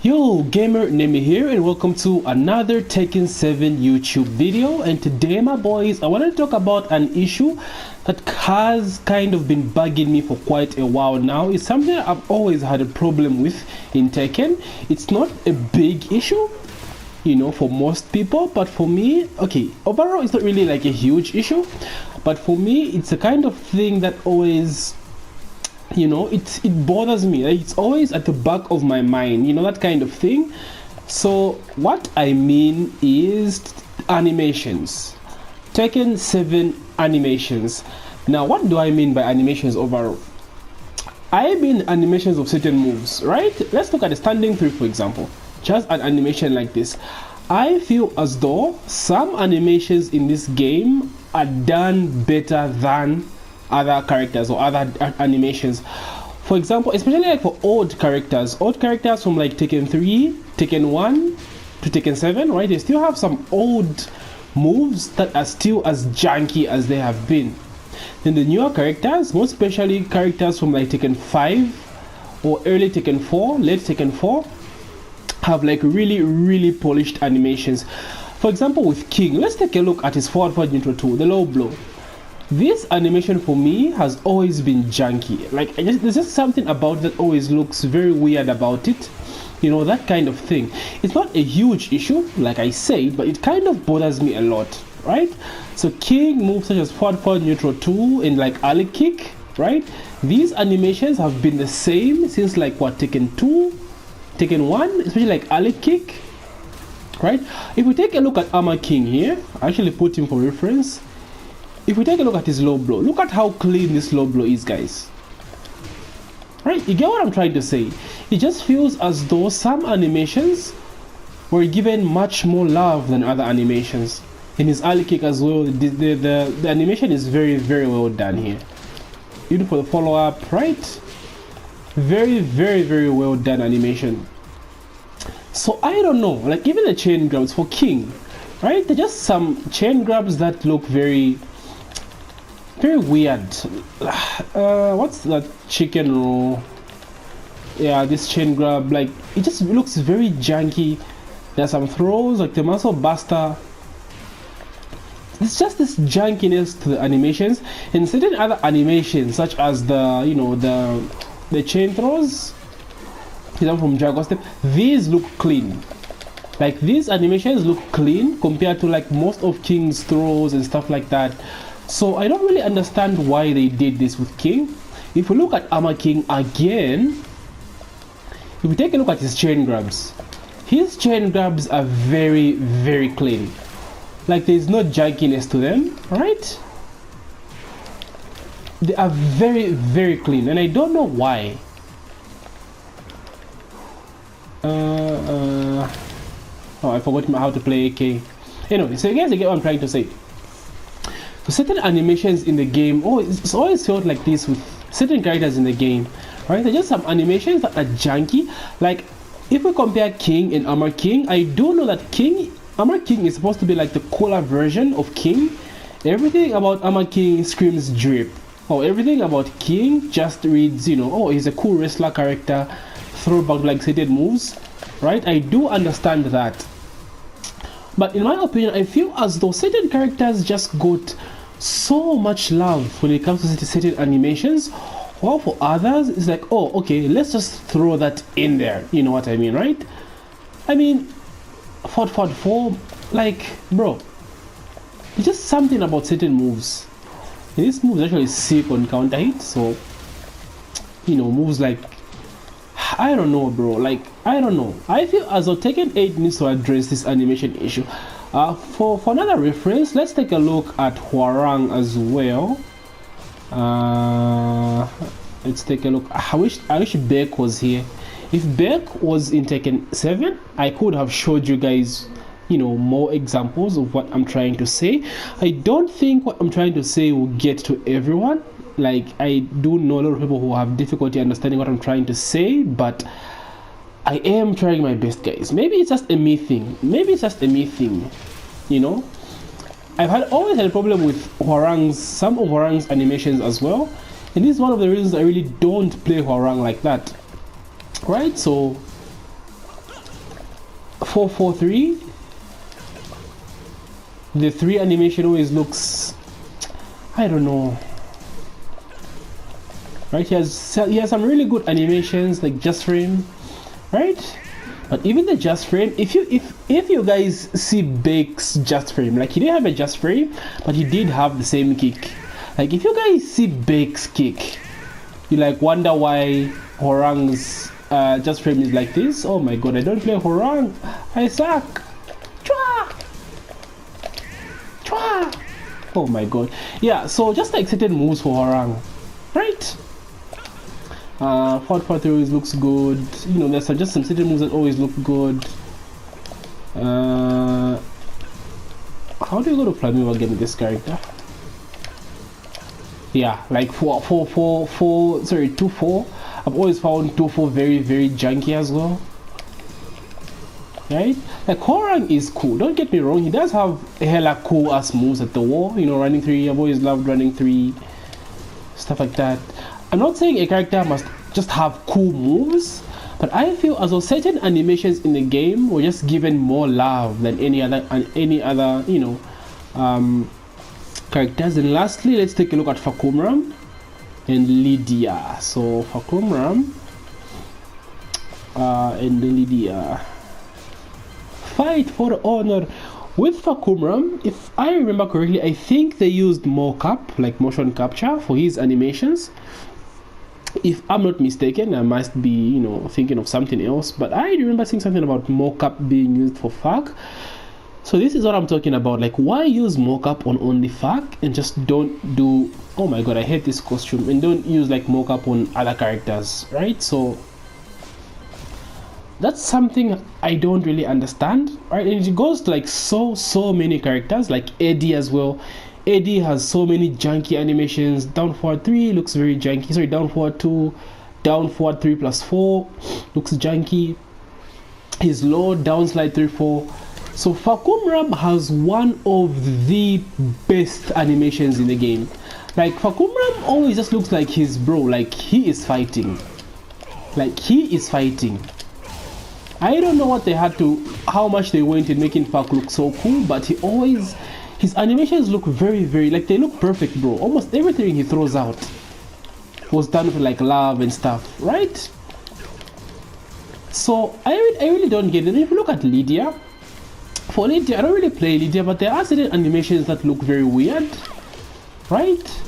Yo, gamer Nemi here, and welcome to another Tekken 7 YouTube video. And today, my boys, I want to talk about an issue that has kind of been bugging me for quite a while now. It's something I've always had a problem with in Tekken. It's not a big issue, you know, for most people, but for me, okay, overall it's not really like a huge issue, but for me it's a kind of thing that always, you know, it bothers me. Like, it's always at the back of my mind, you know, that kind of thing. So what I mean is animations, Tekken 7 animations. Now what do I mean by animations overall? I mean animations of certain moves, right? Let's look at the standing 3, for example. Just an animation like this. I feel as though some animations in this game are done better than other characters or other animations. For example, especially like for old characters from like Tekken 3, Tekken 1 to Tekken 7, right? They still have some old moves that are still as janky as they have been. Then the newer characters, most especially characters from like Tekken 5 or early Tekken 4, late Tekken 4, have like really polished animations. For example, with King, let's take a look at his forward neutral 2, the low blow. This animation for me has always been janky. Like, there's just something about that always looks very weird about it, you know, that kind of thing. It's not a huge issue, like I said, but it kind of bothers me a lot, right? So King moves such as forward neutral 2 and like alley kick, right? These animations have been the same since like what, Tekken 2, Tekken 1, especially like alley kick, right? If we take a look at Armor King here, I actually put him for reference. If we take a look at his low blow, look at how clean this low blow is, guys. Right? You get what I'm trying to say? It just feels as though some animations were given much more love than other animations. In his alley kick as well, the animation is very well done here. Even for the follow-up, right? Very well done animation. So I don't know, like even the chain grabs for King, right? They're just some chain grabs that look very weird. What's that chicken roll? Yeah, this chain grab, like it just looks very janky. There's some throws like the muscle buster. It's just this jankiness to the animations, and certain other animations such as the, you know, the chain throws, from Jaguar Step, these look clean. Like these animations look clean compared to like most of King's throws and stuff like that. So I don't really understand why they did this with King. If we look at Armor King again, if we take a look at his chain grabs are very clean. Like there's no jankiness to them, right? They are very clean, and I don't know why. Oh, I forgot how to play AK. Anyway, so you guys get what I'm trying to say. So certain animations in the game, it's always felt like this with certain characters in the game, right? They're just some animations that are janky. Like if we compare King and Armor King, I do know that Armor King is supposed to be like the cooler version of King. Everything about Armor King screams drip. Oh, everything about King just reads, you know, oh, he's a cool wrestler character, throwback like certain moves, right? I do understand that. But in my opinion, I feel as though certain characters just got so much love when it comes to certain animations, while for others it's like, oh, okay, let's just throw that in there, you know what I mean, right? I mean, forward 4, like, bro, it's just something about certain moves. And this move is actually sick on counter hit, so, you know, moves like, I don't know, bro, like, I don't know. I feel as though Tekken 8 needs to address this animation issue. For another reference, let's take a look at Hwoarang as well. Let's take a look. I wish Beck was here. If Beck was in Tekken 7, I could have showed you guys, you know, more examples of what I'm trying to say. I don't think what I'm trying to say will get to everyone. Like, I do know a lot of people who have difficulty understanding what I'm trying to say, but I am trying my best, guys. Maybe it's just a me thing. You know, I've always had a problem with some of Hwoarang's animations as well, and this is one of the reasons I really don't play Hwoarang like that, right? So 443, the 3 animation always looks, I don't know, right? He has some really good animations like Just Frame, right? But even the Just Frame, if you guys see Bake's Just Frame, like he didn't have a Just Frame, but he did have the same kick. Like if you guys see Bake's kick, you like wonder why Horang's Just Frame is like this. Oh my god, I don't play Horang, I suck. Chua! Chua! Oh my god. Yeah, so just like certain moves for Horang, right? 443 always looks good. You know, there's just some certain moves that always look good. How do you go to Flamingo again with this character? Yeah, like 2-4. I've always found 2-4 very, very junky as well. Right? Like Horang is cool, don't get me wrong, he does have hella cool ass moves at the wall, you know, running 3. I've always loved running 3, stuff like that. I'm not saying a character must just have cool moves, but I feel as though certain animations in the game were just given more love than any other you know, characters. And lastly, let's take a look at Fakumram and Lydia. So Fakumram and Lydia. Fight for the honor. With Fakumram, if I remember correctly, I think they used mocap, like motion capture, for his animations. If I'm not mistaken, I must be, you know, thinking of something else, but I remember seeing something about mocap being used for FAQ. So this is what I'm talking about. Like, why use mocap on only FAQ and just don't do, oh my god, I hate this costume, and don't use like mocap on other characters, right? So that's something I don't really understand, right? And it goes to like so many characters, like Eddie as well. Eddie has so many junky animations. Down forward 3 looks very junky. Sorry, down forward 2, down forward 3+4 looks junky. His low down slide 3-4. So Fakumram has one of the best animations in the game. Like Fakumram always just looks like his bro, like he is fighting. Like he is fighting. I don't know what they had to, how much they went in making Fak look so cool, but he always, his animations look very, like they look perfect, bro. Almost everything he throws out was done with like love and stuff, right? So I really don't get it. If you look at Lydia, for Lydia, I don't really play Lydia, but there are certain animations that look very weird, right?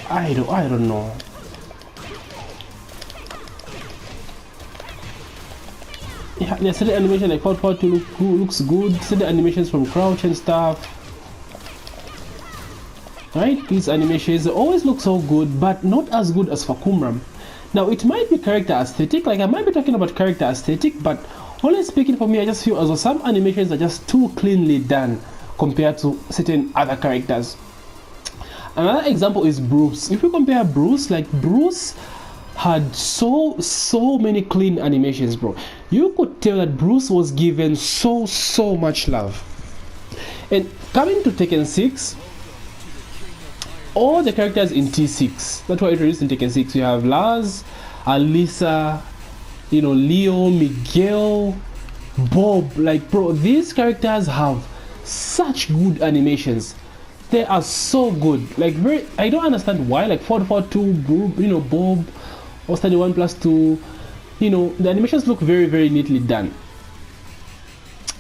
I don't know. Yeah, there's certain animation like 442 looks good, certain animations from Crouch and stuff. Right? These animations always look so good, but not as good as Fakumram. Now it might be character aesthetic, like I might be talking about character aesthetic, but honestly speaking, for me, I just feel as though some animations are just too cleanly done compared to certain other characters. Another example is Bruce. If you compare Bruce, like Bruce had so many clean animations, bro. You could tell that Bruce was given so much love. And coming to Tekken 6, all the characters in T6, that's why it introduced in Tekken 6. You have Lars, Alisa, you know, Leo, Miguel, Bob. Like, bro, these characters have such good animations. They are so good. Like, I don't understand why. Like 442, you know, Bob, or 31+2, you know, the animations look very neatly done.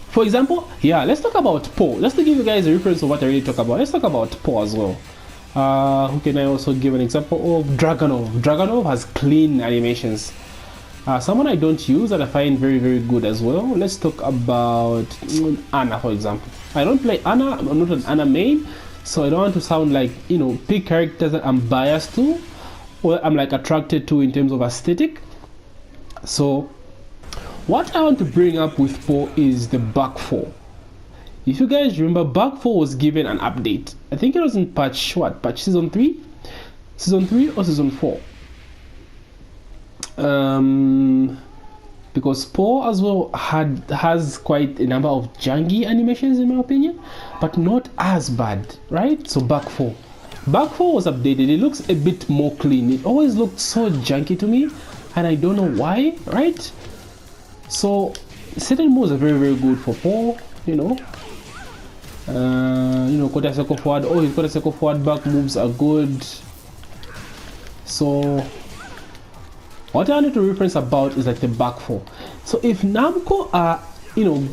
For example, yeah, let's talk about Poe. Just to give you guys a reference of what I really talk about, let's talk about Poe as well. Who can I also give an example of? Dragunov. Dragunov has clean animations. Someone I don't use that I find very good as well. Let's talk about Anna, for example. I don't play Anna, I'm not an Anna main, so I don't want to sound like, you know, pick characters that I'm biased to, or I'm like attracted to in terms of aesthetic. So what I want to bring up with Poe is the back 4. If you guys remember, back 4 was given an update. I think it was in patch, what, patch season 3? Season 3 or season 4? Because Poe as well has quite a number of janky animations in my opinion, but not as bad, right? So back 4 was updated. It looks a bit more clean. It always looked so junky to me, and I don't know why, right? So certain moves are very good for Paul, you know. Quarter circle forward. Oh, his quarter circle forward back moves are good. So what I need to reference about is like the back four. So if Namco are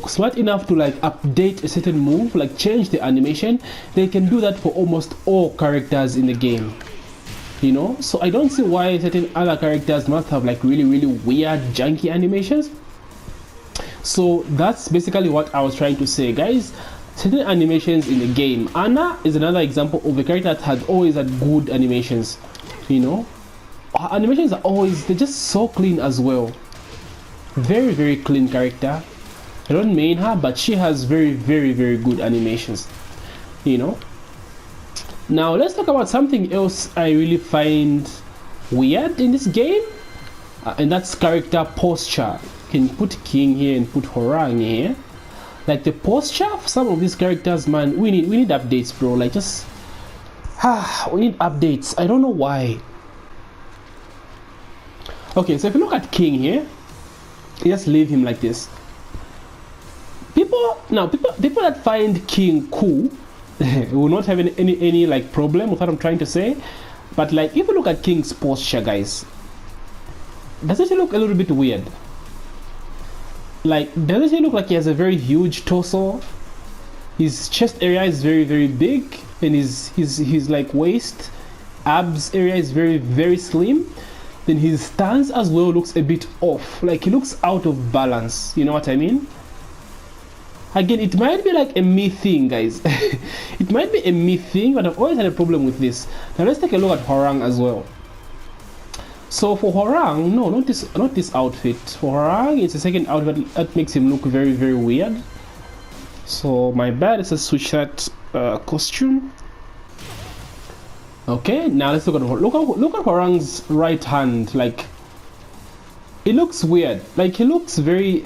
smart enough to like update a certain move, like change the animation, they can do that for almost all characters in the game. So I don't see why certain other characters must have like really weird junky animations. So that's basically what I was trying to say, guys. Certain animations in the game. Anna is another example of a character that has always had good animations. Her animations are always, they're just so clean as well. Very clean character. I don't main her, but she has very good animations. Now let's talk about something else I really find weird in this game, and that's character posture. You can put King here and put Horang here. Like the posture for some of these characters, man, we need updates, bro. Like just we need updates. I don't know why. Okay, so if you look at King here, just leave him like this. People that find King cool will not have any like problem with what I'm trying to say. But like if you look at King's posture, guys, doesn't he look a little bit weird? Like, doesn't he look like he has a very huge torso? His chest area is very big, and his like waist, abs area is very slim. Then his stance as well looks a bit off. Like he looks out of balance. You know what I mean? Again, it might be like a me thing, guys. It might be a me thing, but I've always had a problem with this. Now let's take a look at Horang as well. So for Horang, no, not this outfit. For Horang, it's a second outfit that makes him look very weird. So my bad, let's just switch that costume. Okay, now let's look at Horang's right hand. Like, it looks weird. Like, he looks very.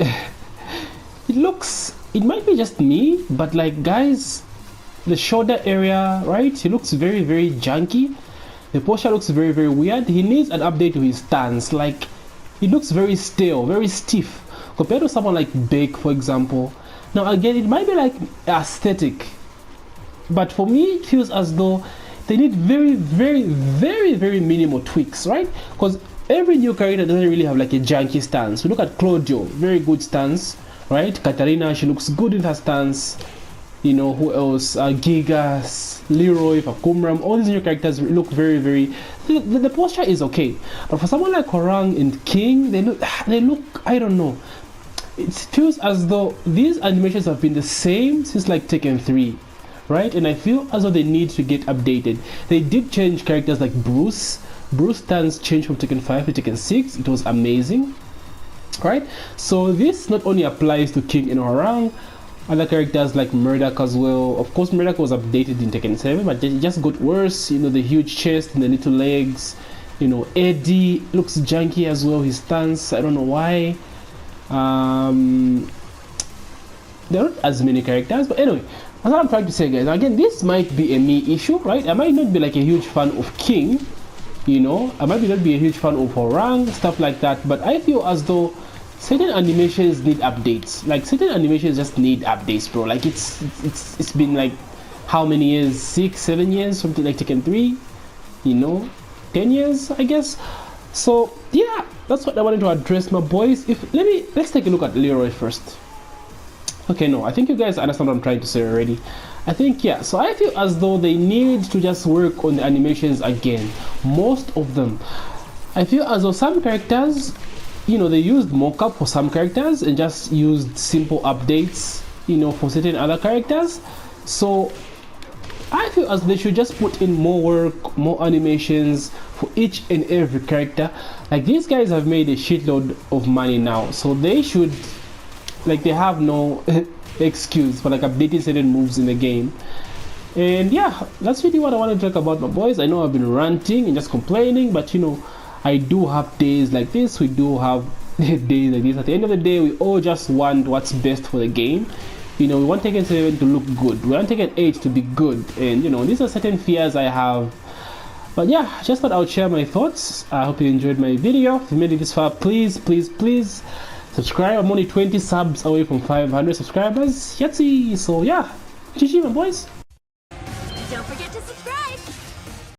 It might be just me, but like, guys, the shoulder area, right? He looks very junky. The posture looks very weird. He needs an update to his stance. Like, he looks very stale, very stiff compared to someone like Bake, for example. Now again, it might be like aesthetic, but for me it feels as though they need very minimal tweaks, right? Because every new character doesn't really have like a janky stance. We look at Claudio, very good stance, right? Katarina, she looks good in her stance. Who else? Gigas, Leroy, Fakumram, all these new characters look very the posture is okay. But for someone like Horang and King, they look, I don't know. It feels as though these animations have been the same since like Tekken 3, right? And I feel as though they need to get updated. They did change characters like Bruce. Bruce stance changed from Tekken 5 to Tekken 6. It was amazing, right? So this not only applies to King and Horang, other characters like Murdoch as well. Of course, Murdoch was updated in Tekken 7, but it just got worse. The huge chest and the little legs. Eddie looks junky as well. His stance, I don't know why. There aren't as many characters, but anyway, that's what I'm trying to say, guys. Again, this might be a me issue, right? I might not be like a huge fan of King, I might not be a huge fan of Horang, stuff like that, but I feel as though certain animations need updates. Like, certain animations just need updates, bro. Like, it's been like how many years? 6-7 years, something like Tekken 3, 10 years, I guess. So yeah, that's what I wanted to address, my boys. Let's take a look at Leroy first. Okay, no, I think you guys understand what I'm trying to say already. I think, yeah, so I feel as though they need to just work on the animations again. Most of them. I feel as though some characters, they used mocap for some characters and just used simple updates, for certain other characters. So I feel as they should just put in more work, more animations for each and every character. Like, these guys have made a shitload of money now, so they should, like, they have no excuse for like updating certain moves in the game. And yeah, that's really what I want to talk about, my boys. I know I've been ranting and just complaining, but I do have days like this. We do have days like this. At the end of the day, we all just want what's best for the game. We want Tekken 7 to look good. We want Tekken 8 to be good. And these are certain fears I have. But yeah, just thought I would share my thoughts. I hope you enjoyed my video. If you made it this far, please subscribe subscribe. I'm only 20 subs away from 500 subscribers. Yahtzee! So yeah, GG my boys. Don't forget to subscribe.